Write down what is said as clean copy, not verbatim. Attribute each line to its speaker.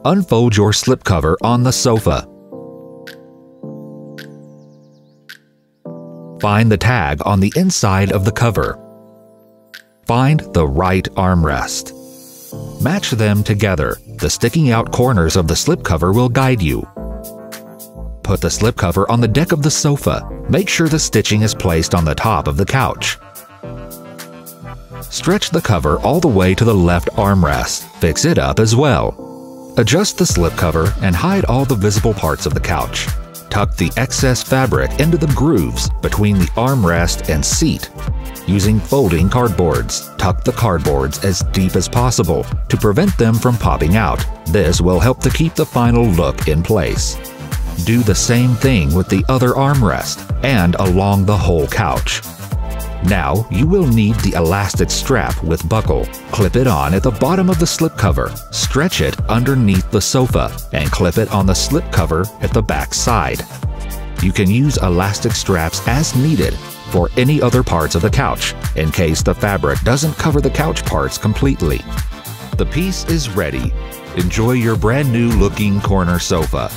Speaker 1: Unfold your slipcover on the sofa. Find the tag on the inside of the cover. Find the right armrest. Match them together. The sticking out corners of the slipcover will guide you. Put the slipcover on the deck of the sofa. Make sure the stitching is placed on the top of the couch. Stretch the cover all the way to the left armrest. Fix it up as well. Adjust the slipcover and hide all the visible parts of the couch. Tuck the excess fabric into the grooves between the armrest and seat. Using folding cardboards, tuck the cardboards as deep as possible to prevent them from popping out. This will help to keep the final look in place. Do the same thing with the other armrest and along the whole couch. Now you will need the elastic strap with buckle. Clip it on at the bottom of the slipcover, stretch it underneath the sofa, and clip it on the slipcover at the back side. You can use elastic straps as needed for any other parts of the couch, in case the fabric doesn't cover the couch parts completely. The piece is ready. Enjoy your brand new looking corner sofa.